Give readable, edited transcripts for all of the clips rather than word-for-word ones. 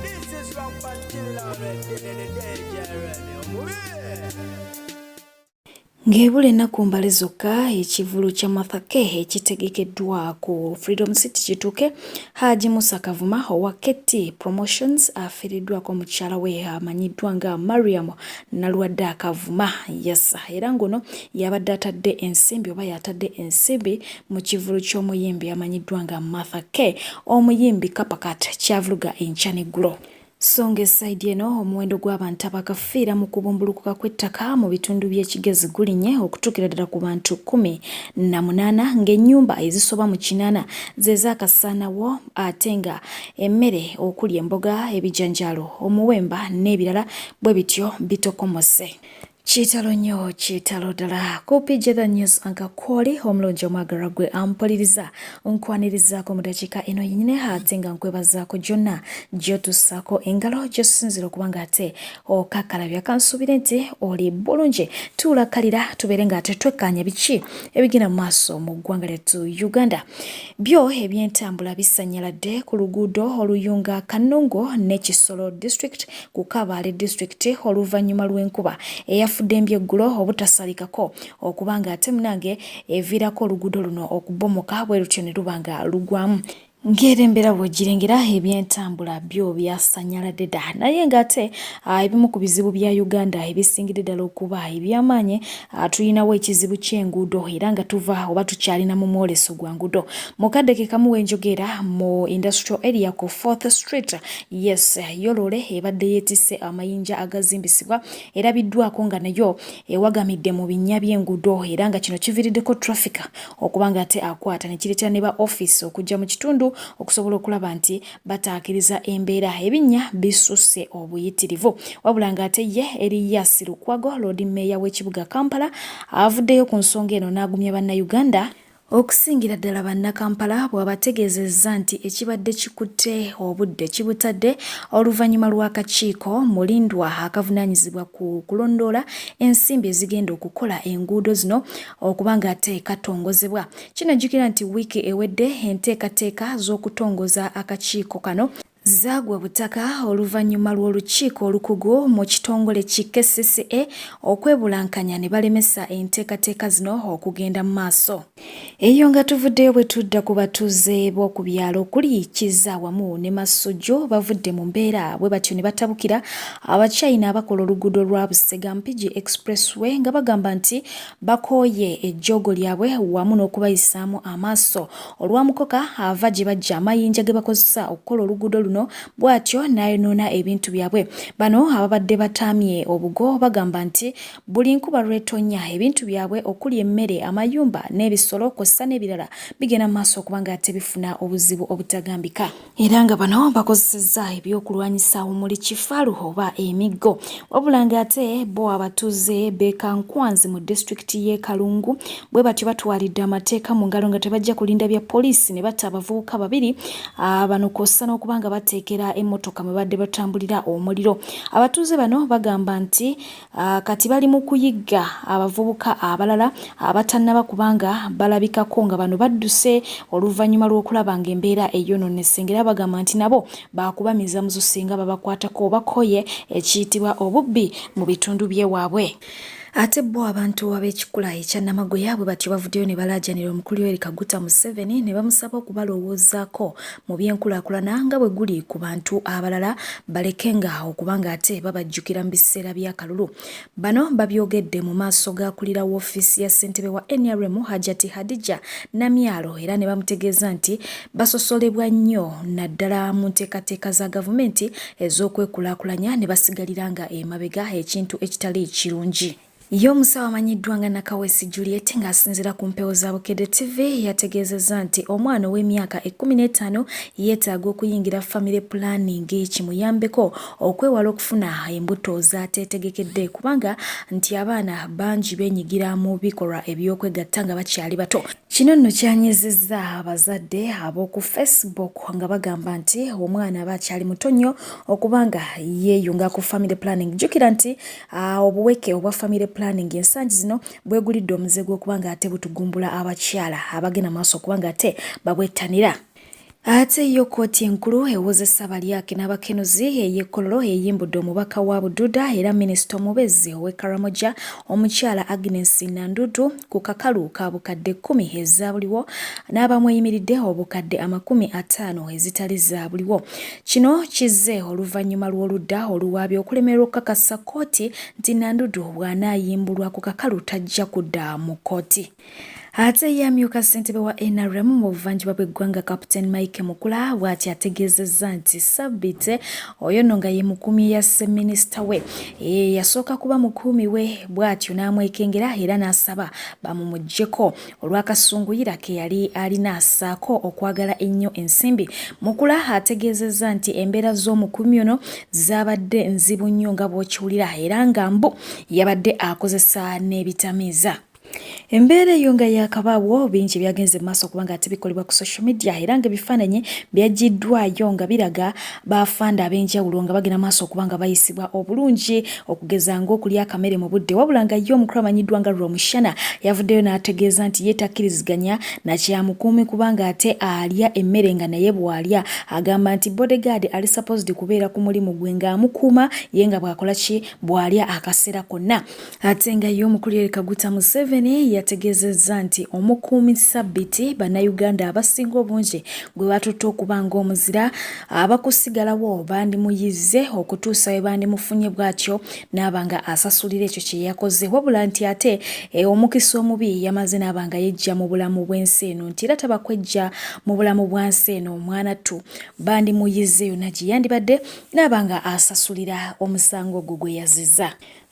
This is from Pantilla in the danger. Ng'ebula ennaku mbale zokka ekivulu kya Mathake ekitegekeddwa ku Freedom City kituuke Haji Musa Kavuma owa Keti Promotions afiiriddwako mukyala we amanyiddwa nga Mariam Nalwadde Kavuma. Yes, era ngono yabadde atadde ensimbi oba yatadde ensimbi mu kivulu ky'omuyimbi amanyiddwa nga Mathake omuyimbi Kapakat kyavuluga enkya n'eggulo. Songa esaidi eno omuwendo gw'abantu abakafiira mu kubumbulukuka kw'ettaka mu bitundu by'ekigezi gulinye okutuukira ddala ku bantu 18 ng'ennyumba ezisoba mu 8 ze zaakasaanawo ate nga emmere okuli emboga ebijanjaalo omuwemba n'ebirala bwe bityo bitokomose. Kitalo nnyo kitalo ddala kupijja the news ankakooli omulungi omwagala gwe ampuliriza nkwanirizaako mu dakiika eno yennyini ate nga nkwebazaako gyonna gy'otussaako engalo gy'osinzira okuba ng'ate okakalabya kansuubire nti oli bulungi tuulakalira tubeere ng'ate twekkaanya biki ebigenda mu maaso mu ggwanga lyattu Uganda. Byo ebyentambula bisanyaladde ku luguudo oluyunga Kanungo ne Kisoro district ku Kabaale district oluvannyuma lw'enkuba eyafudde embyeggulo obutasalikako okuba ng'ate munange eviirako oluguudo luno okubomoka bwe lutyo ne luba nga lugwamu. Ng'era embeera bw'ogirengera ebyentambula byo byasanyaladde dda naye ng'ate ebimu ku bizibu bya Uganda ebisingidde ddala okuba eby'amaanyi tulinawo ekizibu ky'enguudo era nga tuva oba tukyalina mu mwoleso gwa nguudo. Mu kaddeke kamu wenjogera mu industrial area ku 4th Street, yes, yo loole ebadde yeetisse amayinja agazimbisibwa erabiddwako nga nayo ewagamidde mu binnya by'enguudo era nga kino kiviiriddeko traffic okuba ng'ate akwata ne kireetera ne ba office okujja mu kitundu okusobola okulaba nti bataakiriza embeera ebinnya bisusse obuyitirivu. Wabula ng'ate ye Erias Lukwago Lord Mayor w'ekibuga Kampala avuddeyo ku nsonga eno n'agumya bannayuganda okusingira ddala bannakampala bw'abategeezezza nti ekibadde kikutte obudde kibutadde oluvannyuma lw'akakiiko mulindwa akavunaanyizibwa ku kulondoola ensimbi ezigenda okukola enguudo zino okuba ng'ate katongozebwa. Kinajjukira nti wiiki ewedde enteekateeka z'okutongoza akakiiko kano zaagwa butaka oluvannyuma lw'olukiiko olukugu mu kitongole ki KCCA okwebulankanya ne balemesa enteekateeka zino okugenda mu maaso. Eyo nga tuvuddeyo bwe tudda ku batuuze b'oku byalo okuli Kiza wamu ne Masujju bavudde mu mbeera bwe batyo ne batabukira Abachina abakola oluguudo lwa Busega Mpigi Expressway nga bagamba nti bakooye ejjoogo lyabwe wamu n'okubayisaamu amaaso olwamukoka ava gye bajja amayinja ge bakozesa okukola oluguudo luno bw'atyo n'ayonoona ebintu byabwe. Bano ababadde bataamye obugo bagamba nti buli nkuba lw'etonnya ebintu byabwe okuli emmere amayumba n'ebisolo kw'ossa n'ebirala bigenda mu maaso okuba ng'ate bifuna obuzibu obutagambika era nga bano bakozesezza ebyokulwanyisa omuli kifaalu oba emiggo. Wabula ng'ate bo abatuuze b'Ekankwanzi mu disitulikiti y'e Kalungu bwe batyo batwalidde amateeka mu ngalo nga tebajja kulinda bya poliisi ne batta abavubuka 2 bano kw'ossa n'okuba nga bateekera emmotoka mwe badde batambulira omuliro. Abatuuze bano bagamba nti kati bali mu kuyigga abavubuka abalala abatannaba kubanga balabikako nga bano badduse oluvannyuma lw'okulaba ng'embeera eyonoonese era bagamba nti nabo baakubamiza muzo singa babakwatako bakoye ekiyitibwa obubbi mu bitundu by'ewaabwe. Ate bo abantu ab'ekikula ekya Namagoya bwe batyo bavuddeyo ne balaajanira omukulu Yoweri Kaguta Museveni ne bamusaba okubalowoozaako mu by'enkulaakulana nga bwe guli ku bantu abalala balekenga okuba ng'ate babajjukira mu biseera by'akalulu. Bano babyogedde mu maaso g'akulira woofiisi ya ssentebe wa NRM Hajati Hadija Namyalo era ne bamutegeeza nti basosolebwa nnyo naddala mu nteekateeka za gavumenti ez'okwekulaakulanya ne basigalira nga emabega ekintu ekitali kirungi. Yo musawo amanyiddwa nga Nakawesi Juliet ng'asinziira ku mpewo za Bukedde TV yategeezezza nti omwana w'emyaka 15 yeetaaga okuyingira family planning kimuyambeko okwewala okufuna embuto zaateetegekedde kubanga nti abaana bangi beenyigira mu bikolwa eby'okwegatta nga bakyali bato. Kino nno kyanyezezza abazadde ab'oku Facebook nga bagamba nti omwana aba akyali muto nnyo okubanga yeeyunga ku family planning. Jjukira nti obuweke obwa family planning ensangi zino bwegulidde omuze gw'okuba ng'ate butugumbula abakyala abagenda maaso okuba ng'ate babwettanira. Ate yo kkooti enkulu ewozesa abalyake n'abakenuzi ey'ekkololo eyimbudde omubaka wa Bududa era minisita omubezi ow'e omukyala Agnes Nandutu ku kakalu ka bukadde 10 ezaabuliwo n'abamweyimiridde obukadde 50 ezitali zaabuliwo. Kino kizze oluvannyuma lw'oludda oluwaabye okulemererwa okukakasa kkooti nti Nandutu bw'anaayimbulwa ku kakalu tajja kudda mu kkooti. Ate yamyuka ssentebe wa NRM mu buvanjuba bw'eggwanga Captain Mike Mukula bw'ati ategeezezza nti Sb4 oyo nno nga ye mukuumi ya seminisita we yasooka kuba mukuumi we bw'atyo n'amwekengera era n'asaba bamumuggyeko olw'akasunguyira ke yali alina assaako okwagala ennyo ensimbi. Mukula ategeezezza nti embeera z'omukuumi ono zaabadde nzibu nnyo nga bw'okiwulira era nga mbu yabadde akozesa n'ebitamiiza. Embeera eyo nga yakabaabwo bingi byagenze mu maaso kubanga ate bikolebwa ku social media era nga ebifaananyi byaggiddwayo nga biraga baafanda ab'enjawulo nga bagenda maaso kubanga bayisibwa obulungi okugeza ng'okulya akamere mu budde wabula nga ye omukulu amanyiddwa nga Lwasa yavuddeyo n'ategeeza nti ye takkiriziganya na kyamukuumi kubanga ate alya emmere nga naye bw'alya agamba nti Bodyguard ali supposed kubeera ku mulimu gwe ng'amukuuma ye nga bw'akola ki bw'alya akaseera konna. Ate nga ye omukulu Yoweri Kaguta Museveni yategeezezza nti omukuumi Sb4 bannayuganda abasinga obungi gwe batutte okuba ng'omuzira abakusigalawo bandimuyizze okutuusa we bandimufunye bw'atyo n'abanga asasulira ekyo kye yakoze wabula nti ate omukisa omubi yamaze n'abanga yejja mu bulamu bw'ensi eno nti era tabakwejja mu bulamu bw'ensi eno omwana ttu bandimuyizze yonna gye yandibadde n'abanga asasulira omusango ogwo gwe yazizza.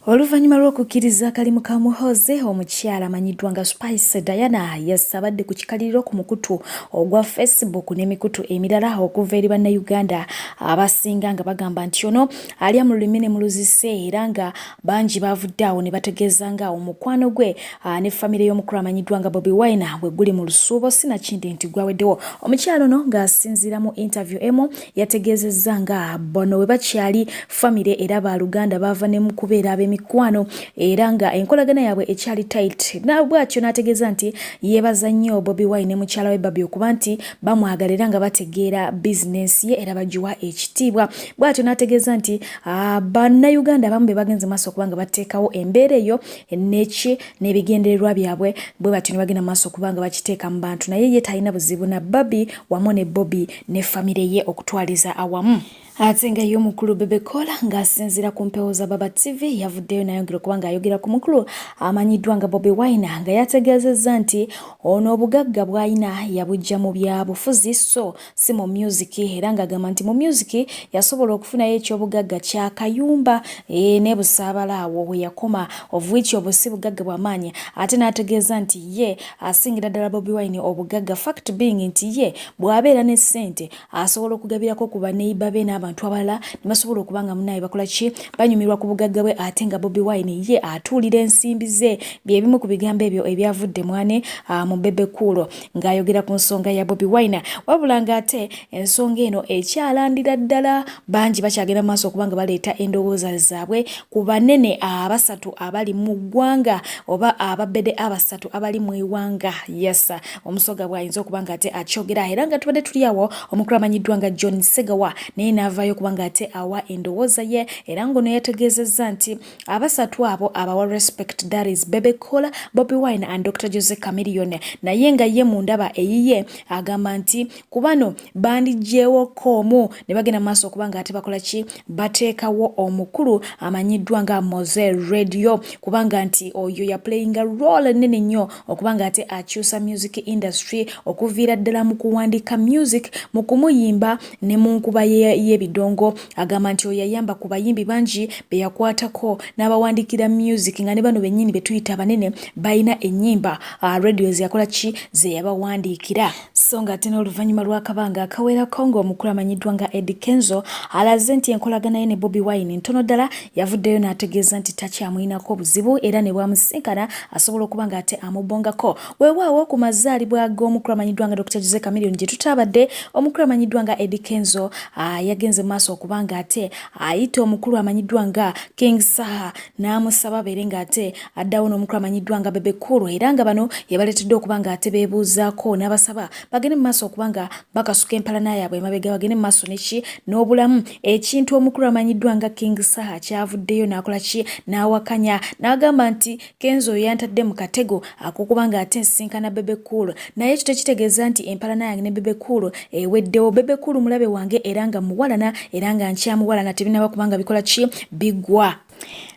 Oluvannyuma lw'okukkiriza akalimu ka muhoze omukyala amanyiddwa nga Spice Diana yasabadde ku kikaliriro ku mukutu ogwa Facebook n'emikutu emirala okuva eri bannayuganda abasinga nga bagamba nti ono alya mu lulimi ne mu luzise era nga bangi bavudde awo ne bategeeza nga omukwano gwe ne famire y'omukulu amanyiddwa nga Bobi Wine bwe guli mu lusuubo sinakindi nti gwaweddewo. Omukyala ono ng'asinziira mu interview emu yategeezezza nga bono bwe bakyali famire era baaluganda baava ne mu kubeera mikwano era nga enkolagana yaabwe ekyali tight na bw'atyo n'ategeeza nti yeebaza nnyo Bobi Wine ne mukyala we Babi okuba nti bamwagala era nga bategeera bizinensi ye era bagiwa ekitiibwa. Bw'atyo n'ategeeza nti bannayuganda abamu be bagenze maaso okuba nga bateekawo embeera eyo n'ebigendererwa byabwe bwe batyo ne bagenda maaso okuba nga bakiteeka mu bantu naye ye talina buzibu na Babi wamu ne Bobi ne famire ye okutwaliza awamu. Ate nga y'omukulu Bebe Cola ng'asinziira ku mpewo za Baba TV yavuddeyo n'ayongera okuba ng'ayogera ku mukulu amanyiddwa nga Bobi Wine nga yategeezezza nti ono obugagga bw'ayina yabuggya mu byabufuzi so si mu music era ng'agamba nti mu music yasobola okufunayo ekyobugagga kya kayumba ne busaabala awo we yakoma of which obwo si bugagga bw'amaanyi ate n'ategeeza nti ye asingira ddala Bobi Wine obugagga fact being nti ye bw'abeera ne ssente asobola okugabirako ku baneiba be n'abantu abalala ne basobola okubanga munaye bakola ki banyumirwa ku bugagga bwe ate nga Bobi Wine ye atuulira ensimbi ze bye bimu ku bigambo ebyo ebyavudde mwane mu Bebe Cool ng'ayogera ku nsonga ya Bobi Wine wabula ng'ate ensonga eno ekyalandira ddala bangi bakyagenda maaso okubanga baleeta endowooza zaabwe ku banene abasatu abali mu ggwanga oba ababede abasatu abali mu eggwanga yasa omusoga bw'ayinza okubanga ate akyogera era nga tubadde tuli awo omukulu amanyiddwa nga John Segawa naye n'avaayo kubanga ate awa endowooza ye era ngono yategeezezza nti abasatu abo abawa respect that is Bebe Cool, Bobi Wine and Dr. Jose Chameleone naye nga ye mu ndaba eyiye agamba nti kubano bandijjeewo koomu ne bagenda maaso okubanga ate bakola ki bateekawo omukulu amanyiddwa nga Mose Radio kubanga nti oyo ya playing a role nene nnyo okubanga ate akyusa music industry okuviira ddala mu kuwandiika music mu kumuyimba ne mu nkuba y'ebidongo agamba nti oyo yayamba ku bayimbi bangi be yakwatako n'abawandikira music nga ne bano bennyini be tuyita abanene balina ennyimba radio yakola ki ze yabawandiikira so nga ate n'oluvannyuma lw'akabanga akawerako ng'omukulu amanyiddwa nga Eddie Kenzo alaze nti enkolagana ye ne Bobi Wine ntono ddala yavuddeyo n'ategeeza nti takyamuyinako obuzibu era ne bwamusinkana asobola okuba nga ate amubongako weewaawo ku mazaalibwa g'omukulu amanyiddwa nga Dr. Jose Chameleone gye tutabadde omukulu amanyiddwa nga Eddie Kenzo yagenze maaso okubanga ate ayita omukulu amanyiddwa nga King Saha n'amusaba beere ng'ate addawo n'omukulu amanyiddwa nga Bebe Cool era nga bano yabaleetedde okuba ng'ate beebuuzaako n'abasaba bagende mu maaso okubanga bakasuka empalana yaabwe emabega bagende mu maaso neki n'obulamu ekintu omukulu amanyiddwa nga King Saha kyavuddeyo n'akola ki n'awakanya n'agamba nti Kenzo yantadde mu katego ak'okubanga ate nsinkana Bebe Cool naye ekyo tekitegeeza nti empalana yange ne Bebe Cool eweddewo. Bebe Cool mulabe wange era nga muwalana era nga nkyamuwalana tebinaba kubanga bikola ki bigwa.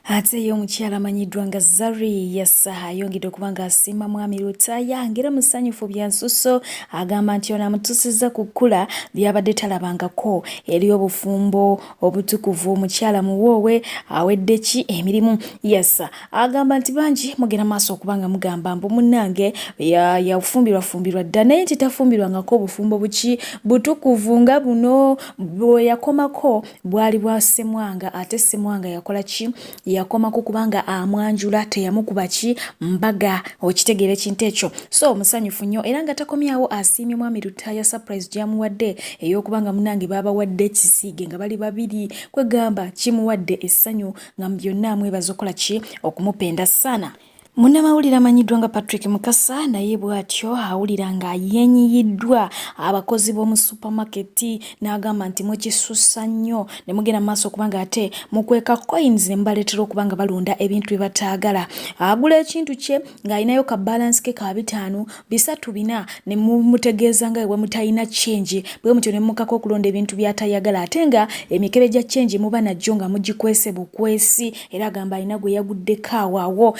Ate yo mukyala amanyiddwa nga Zari Yasaha ayongedde okubanga asiima mwami Lutaya ngera musanyufu bya nsusso agamba nti ono amutuusizza ku kkula lyabadde talabangako eri obufumbo obutukuvu mukyala muwoowe awedde ki emirimu. Yasa agamba nti bangi mugenda maaso okubanga mugamba mbu munnange yafumbirwafumbirwa dda naye nti tafumbirwangako obufumbo buki butukuvu nga buno bwe yakomako bwali bwa Ssemwanga ate Ssemwanga yakola ki yakomako kubanga amwanjula teyamukuba ki mbaga okitegeera ekintu ekyo. So musanyufu nnyo era nga takomyawo asiimye mwami Lutaya surprise gyamuwadde ey'okubanga munnange babawadde ekisiige nga bali babiri kwegamba kimuwadde essanyu nga byonna amwebaza okola ki okumupenda sana. Munnamawulire amanyiddwa nga Patrick Mukasa naye bw'atyo awulira nga yenyiyiddwa abakozi b'omu supermarket n'agamba nti mukisussa nnyo ne mugenda mu maaso okubanga ate mukweka coins ne mubaleetera okubanga balunda ebintu bye bataagala. Agula ekintu kye ng'alinayo ka balance ke ka 5 bisatu bina ne mumutegeeza nga bwe mutalina change bwe mutyo ne mukako okulonda ebintu by'atayagala ate nga emikebe gya change muba najjo nga mugikwese bukwesi era agamba alina gwe yaguddeko awaawo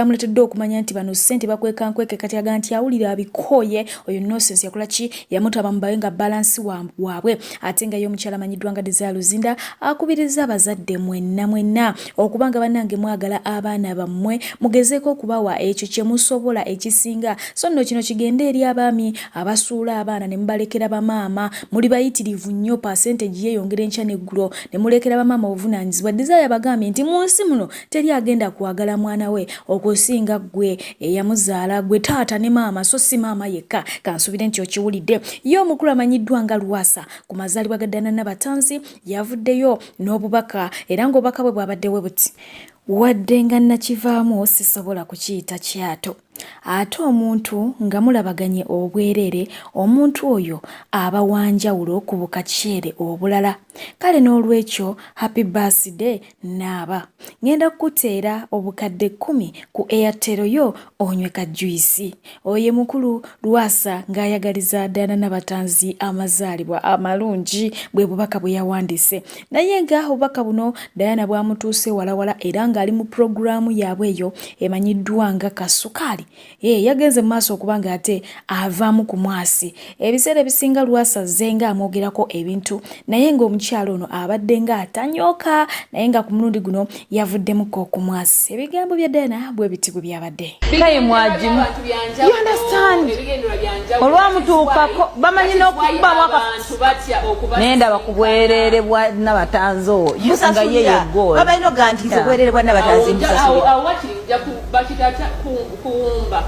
muletedde okumanya nti bano ssente bakweka nkweke kati aga nti awulira abikoye oyo nonsense yakola ki yamutaba mubawe nga balance waabwe ate nga yo mukyala amanyiddwa nga Desire Luzinda akubiriza abazadde mwenna okubanga bannange mwagala abaana bammwe mugezeeko okubawa ekyo kye musobola ekisinga so nno kino kigende eri abaami abasuula abaana ne mubalekera bamaama muli bayitirivu nnyo percentage yeeyongera enkya n'eggulo ne mulekera bamaama obuvunaanyizibwa. Desire yabagambye nti mu nsi muno teri agenda kwagala mwana we okusinga gwe eyamuzaala gwe taata ne maama so si maama yekka kansubire nti okiwulidde. Yo omukulu amanyiddwa nga Lwasa ku mazaalibwa ga Nabatanzi yavuddeyo n'obubaka era ng'obubaka bwe bwabaddewe buti wadde nga nakivaamu sisobola kukiyita kyato ate omuntu nga mulabaganye obwerere omuntu oyo aba wanjawulo ku bukakyere obulala kale n'olwekyo happy birthday naaba ngenda kukuteera obukadde 10 ku Airtel yo onywe ka juice. Oye mukulu Lwasa ng'ayagaliza Diana Nabatanzi amazaalibwa amalungi bwe bubaka bwe yawandiise naye nga obubaka buno Diana bwamutuuse walawala era ng'ali mu programu yaabwe eyo emanyiddwa nga Kasukali yagenze mu maaso okubanga ate avaamu ku mwasi ebiseera ebisinga Lwasa zenga amwogerako ebintu naye ng'omukyalo ono abadde nga atanyooka naye nga ku mulundi guno yavuddemuko ku mwasi. Ebigambo bya Diana bwe biti bwe byabadde kaye mwajimu you understand olwamutuukako bamanyi n'okubamu nenda bakubwerere bwa Nabatanzi oyo nga ye yeggoola babalina ogantiza obwerere bwa Nabatanzi kuwumba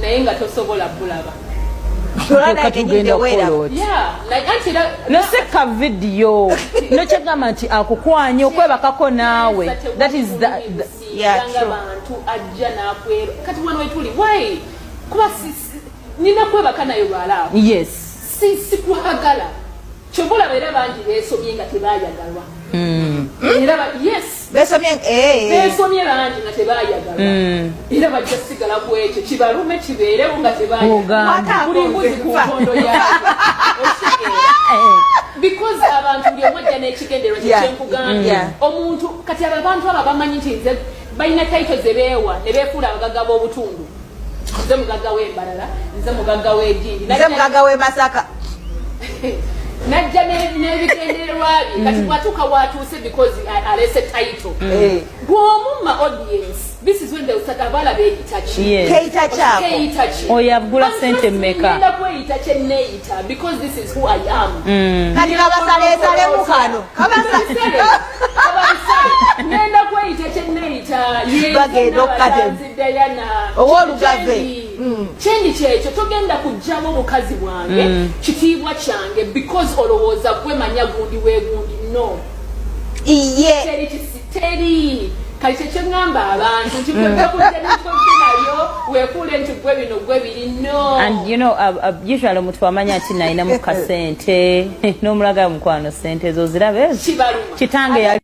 naye nga tosobola bulaba noseka vidiyo nokyegamba nti akukwanya okwebakako naawe that is abantu ajja nakwera kati wano wetuli why kuba nina kwebaka nayo lwalaawo yes sikwagala kyobola beera bangi beesomye nga tebayagalwa yes besomye bangi nga tebayagalwa era bajja sigala ku ekyo kibalume kibeerewo nga tebayagala mbuzi ku nkondo yaabwe because abantu buli omwajja n'ekigenderwa kyenkugambye omuntu kati abantu abo bamanyi nti nze balina taito ze beewa ne beefuula abagagga b'obutundu nze mugagga w'embalala nze mugagga w'egindi nze mugagga w'e Masaka najja n'ebigendererwa bye kati bwatuuka watuuse because alese title bw'omumma audience this is when they start abala beeyita ki keeyita kyako oyo agula sente mmeka ngenda kweyita kye neeyita because this is who I am kati kabasaleesalemu kano ngenda kweyita kye neeyita bagenda okukatemu owoolugave kyendi kyekyo togenda kujjamu obukazi bwange kitiibwa kyange because olowooza kwemanya gundi weegundi no iye teri kali kyengamba abantu nti gwe kujja nayo wekule nti gwe bino gwe biri no. And you know usually omuntu amanya ati nalina mu kasente n'omulaga mukwano sente zo zirabe kitange yali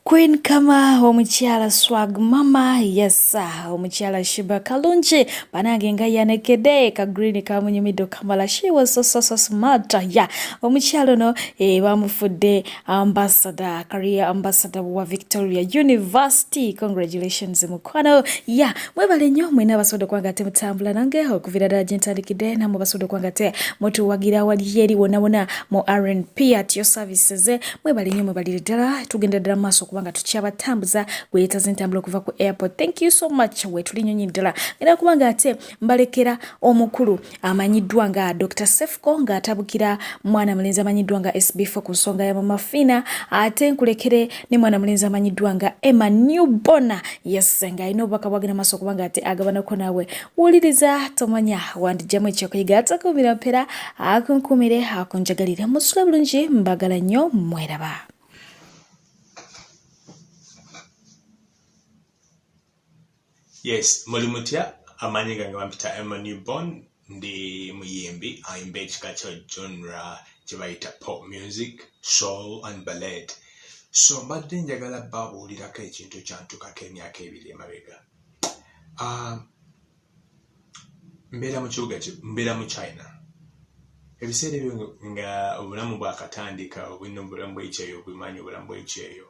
Queen kama omukyala swag mama yesa omukyala Shiba Kalungi banange nga yanekede ka green ka munyumido kamala she was so smart ya omukyala no bamufudde ambassador career ambassador wa Victoria University. Congratulations mukwano ya mwebale nnyo mwena basodo kwanga te mutambula nange okuvira ddala gentandikidde namwe basodo kwanga te mutuwagira wali yeri wona mu R&P at your services mwebale nnyo mwebalire ddala tugenda ddala maso kubanga tuchabatambuza gwetaze ntambula kuva ku airport. Thank you so much wetulinyonyi ddala era kubanga ate mbalekera omukulu amanyiddwa nga Dr. Sefko nga atabukira mwana mulenzi amanyiddwa nga Sb4 ku nsonga ya mama fina ate nkulekere ne mwana mulenzi amanyiddwa nga Emma newborn yes nga ino baka bwagina maso kubanga ate agabanako nawe wuliriza tomanya wandijjamu ekyokuyiga atakumira mpera akunkumire akunjagalire musula bulungi mbagala nnyo mweraba. Yes, mulimutia amanyi gange bampita Emma newborn ndi muyimbi ayimba ekika kya genre kyebayita pop music, soul and ballad. So mbadde njagala babuulirako ekintu kyantukako emyaka ebiri emabega. Mbeera mu kibuga mbeera mu China. Ebiseera ebyo nga obulamu bwakatandika obulina obulamu bw'ekyeyo obumanyi obulamu bw'ekyeyo.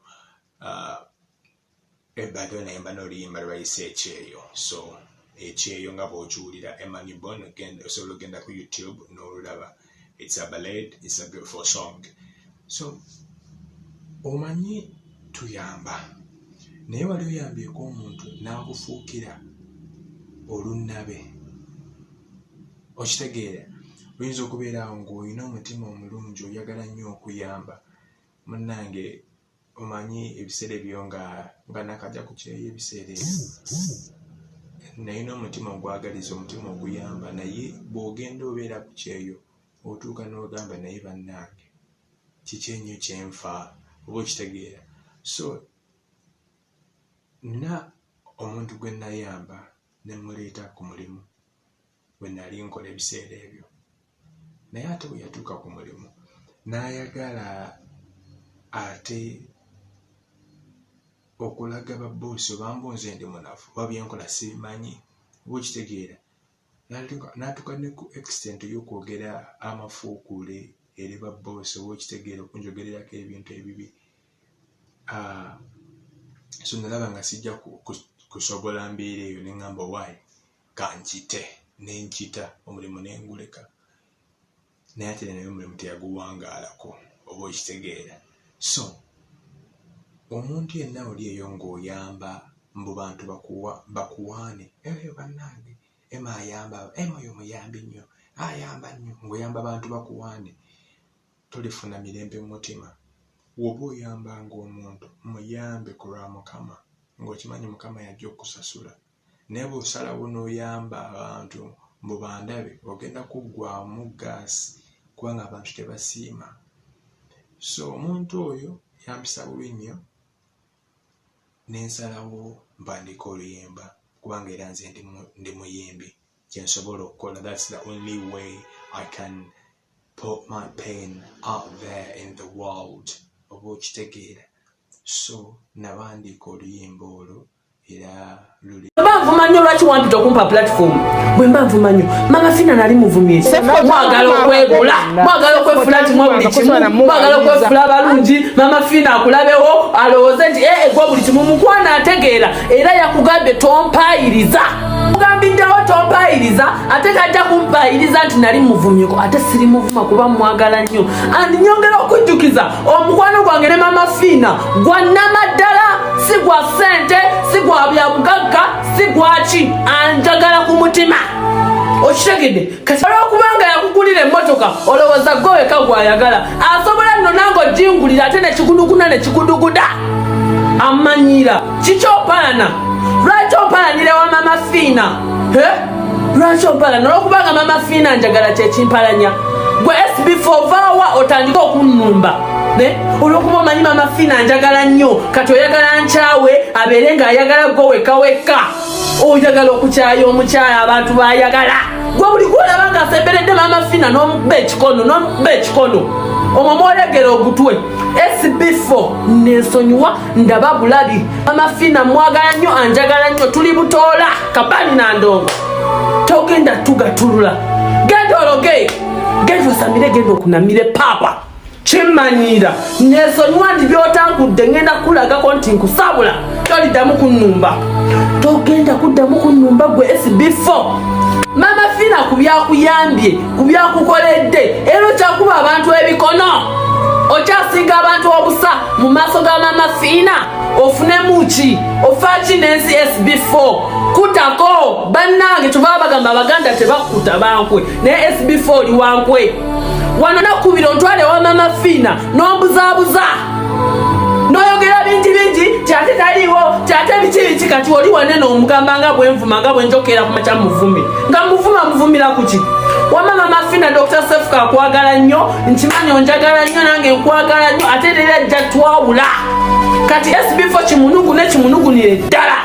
Ebado nayimba n'oluyimba lwayise ekyeyo. So ekyeyo nga bw'okiwulira Emma newborn osobola ogenda ku YouTube n'olulaba. It's a ballad, it's a beautiful song. So omanyi tuyamba naye wali oyambyeko omuntu n'akufuukira olunnabe okitegeera oyinza okubeera awo ng'olina omutima omulungi oyagala nnyo okuyamba munnange omanyi ebiseera ebyo nga nakajja ku kyeyo ebiseera ebyo naye n'omutima ogwagaliza omutima oguyamba naye bw'ogenda obeera ku kyeyo otuuka n'ogamba naye bannange kiki ennyo kyenfa oba okitegeera. So nina omuntu gwe nayamba ne muleeta ku mulimu bwe nali nkola ebiseera ebyo naye ate bwe yatuuka ku mulimu n'ayagala ate okulaga babboosi bambunze ndi munafu oba byenkola simanyi oba okitegeera n'atuuka ne ku extent y'okwogera amafuukule eri babboosi oba okitegeera okunjogererako ebintu ebibi. So nalaba nga sijja kusobola mbeera eyo ne ngamba waayi kankite nenkita omulimu nenguleka naye ate naye omulimu teyaguwangaalako oba okitegeera. So omuntu yenna oli eyo ng'oyamba mbu bantu bakuwaane eyo bannange Emma ayamba Emma oyo muyambi nnyo ayamba nnyo ng'oyamba bantu bakuwaane tolifuna mirembe mu mutima. Woba oyambanga omuntu muyambe ku lwa Mukama ng'okimanyi Mukama yajja okusasula naye bw'osalawo n'oyamba abantu mbu bandabe ogenda kuggwaamu gaasi kubanga abantu tebasiima. So omuntu oyo yampisa bubi nnyo n'ensalawo mpandika oluyimba kubanga era nze ndi muyimbi kyensobola okukola. That's the only way I can put my pain out there in the world oba okitegeera. So nabandiika oluyimba olwo era luli Mbanvumanyo lwaki wampita okumpa platform bwe mbanvumanyo mama fina nali muvumye mwagala okwegula mwagala okwefula nti mwa buli kimu mwagala okwefula abalungi mama fina akulabewo alowooze nti gwe buli kimu mukwana ategeera era yakugambye tompayiriza mugambiddewo tompayiriza ate kajja kumpayiriza nti nali muvumyeko ate siri muvuma kuba mwagala nnyo andi nyongera okujjukiza omukwano gwange ne mama fina gwa namaddala si gwa ssente si gwa bya bugagga si gwaki anjagala ku mutima okitegedde kati olwokubanga yakugulira emmotoka olowooza gweweka gwayagala asobola nno nange ojingulira ate nekiguduguna nekiguduguda amanyira kikyopalana lwaki opalanire wa mama fina lwaki opalana olwokubanga mama fina njagala kyekimpalanya gwe Sb4 vaawa otandika okunnumba olwokuba omanyi mama Fina njagala nnyo kati oyagala nkyawe abeere ng'ayagala gwe wekka oyagala okukyaya omukyala abantu bayagala gwe buli gwolaba ng'asemberedde mama Fina n'omukuba ekikono omwo mwolegera ogutwe Sb4 nensonyiwa ndaba bulabi mama Fina mwagala nnyo anjagala nnyo tuli butoola kabani nandongo togenda tugatulula genda ologe genda osamire genda okunamire papa kimanyira nensonyiwa ndi byotankudde ngenda kulagako nti nkusabula toliddamu kunnumba togenda kuddamu kunnumba gwe Sb4 mama Fina kubyakuyambye kubyakukoledde era okyakuba abantu ebikono okyasinga abantu obusa mu maaso ga mama Fina ofunemu ki ofaki n'ensi Sb4 kutako bannange tuba bagamba abaganda tebakuta bankwe naye Sb4 oli wankwe wano nakubira ontwale wa mama Fina n'ombuzaabuza noyogera bingi kyate taliwo kyate biki kati oli wane n'omugamba nga bwenvuma nga bwenjokera ku makya muvumi nga muvumira kuki wama mama Fina Dr. Sefuka akwagala nnyo nkimanyi onjagala nnyo nange nkwagala nnyo ate era ajja twawula kati Sb4 kimunugunire ddala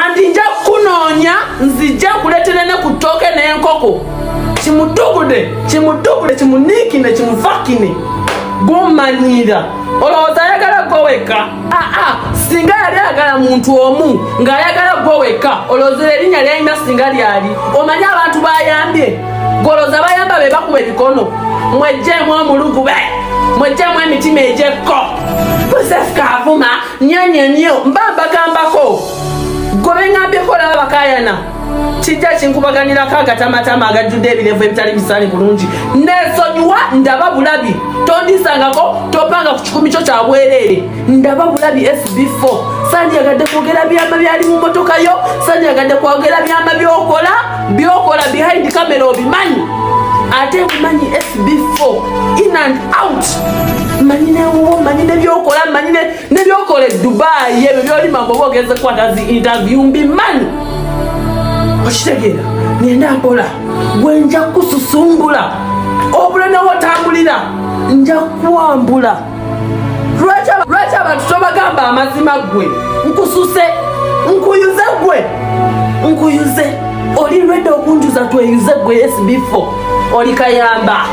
andi nja kunoonya nzija kuleetera ne ku ttooke n'enkoko kimutugude kimuniikine kimufakine gumanyira olowooza ayagala gweweka singa yali ayagala muntu omu ng'ayagala gweweka olowoozera erinnya lyalina singa lyali omanyi abantu bayambye golooza bayamba be bakuba ebikono mwejjeemu omulugube mwejjeemu emitima egyekko Sefuka avuma nnyo mba mbagambako gwe beŋŋambyeko olaba bakayana kijja kinkubaganirako agatamatama agajjudde ebirevu ebitali bisaale bulungi nensonyiwa ndaba bulabi tondisangako topanga ku kikumi kyo kya bwereere ndaba bulabi Sb4 sandiyagadde kwogera byama byali mu motoka yo sandiyagadde kwogera byama byokola behind camera obimanyi ate bumanyi Sb4 in and out manyi newo manyi nebyokola manyi nebyokola e Dubai ebyo byolima mboba ogeze kukwata zi interview mbimanyi okitegeera ngenda mpola gwe nja kususumbula obulene wotambulira nja kuwambula lwaki abantu tobagamba amazima gwe nkususe nkuyuze oli lwedde okunjuza tweyuze gwe Sb4 oli kayamba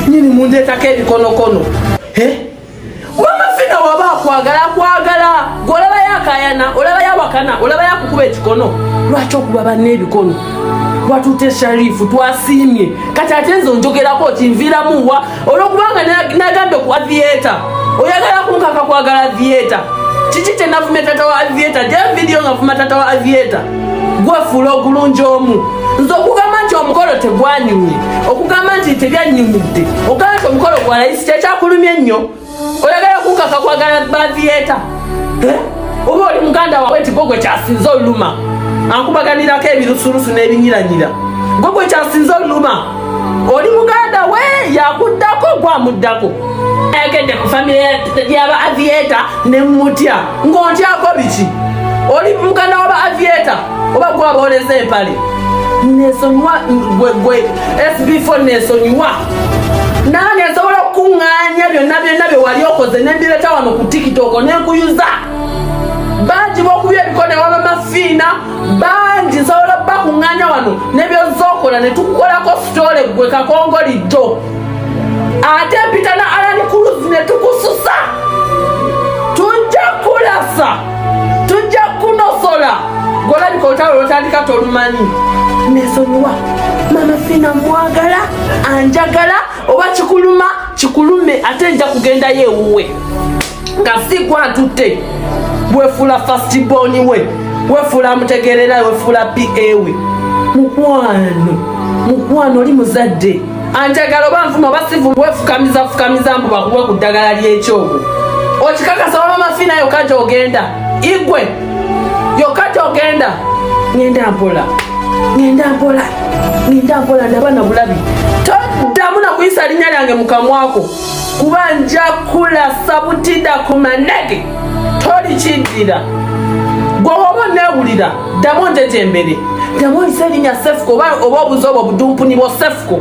nyini mundeetako ebikonokono mama Fina waba akwagala golaba yakayana olaba yawakana olaba yakukuba ekikono lwaki okuba banne ebikono watute Sharifu twasiimye kati ate nze onjogerako kinviiramuwa olwokubanga nagambe ku aviator oyagala kunkaka kwagala aviator kiki kyenavuma tata wa aviator gye vidiyo nga vuma tata wa aviator gwefuula ogulungi omu nze okugamba nti omukolo tegwanyumye okugamba nti tebyanyumidde okugamba nti omukolo gwa layisi kyekyakulumye ennyo oyagala kunkaka kwagala baviator oba oli muganda wawe nti gwe kyasinze oluma ankubaganirako ebirusulusu n'ebinyiranyira gwe kyasinze oluma oli muganda we yakuddako gwamuddako ayagedde ku famire y'aba aviator ne mutya ng'ontyako biki oli muganda waba aviator oba gwabooleza empale nesonyiwa gwe Sb4 nesonyiwa nange nsobola okukuŋŋaanya byonna bye wali okoze nembireeta wano ku TikTok nenkuyuza bangi bokubya ebikono ewa mama Fina bangi nsobola bakuŋŋaanya wano nebyozookola ne tukukolako sitole gwe kakongolijjo ate mpita na Alani Kuluzi ne tukususa tujja kulasa tujja kunosola golabika olutalo lwotandika tolumanyi nesonyiwa mama Fina mwagala anjagala oba kikulume ate nja kugendayo ewuwe nga sigwa ntutte bwefuula first born we wefuula mutegerera wefuula PA we mukwano oli muzadde anjagala oba nvuma oba sivu wefukamiza mbu bakubwe ku ddagala ly'ekyogo okikakasa wa mama Fina yokka gy'ogenda igwe yokka gy'ogenda ngenda mpola ndaba na bulabi toddamu nakuyisa linnya lyange mu kamwako kuba nja kulasa butida ku manege tolikiddira gwe oba neewulira ddamu njejembere ddamu oyisa erinnya Sefuko oba obuzi obwo budumpuni bwo Sefuko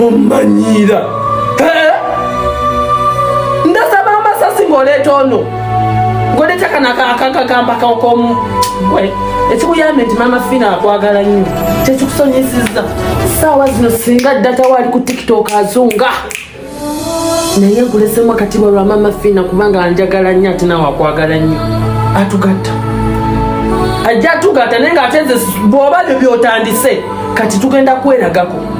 omanyira ng'oleeta ono ng'oleeta kana akagamba kakomu ekikuyambye nti maama Fina akwagala nnyo kyekikusonyesezza ssaawa zino singa ddata waali ku tiktok azunga naye nkulesemu akatibwa lwa maama Fina kubanga njagala nnyo ate naawe akwagala nnyo atugatta ajja atugatta naye ng'ate nze bw'oba byo by'otandise kati tugenda kweragako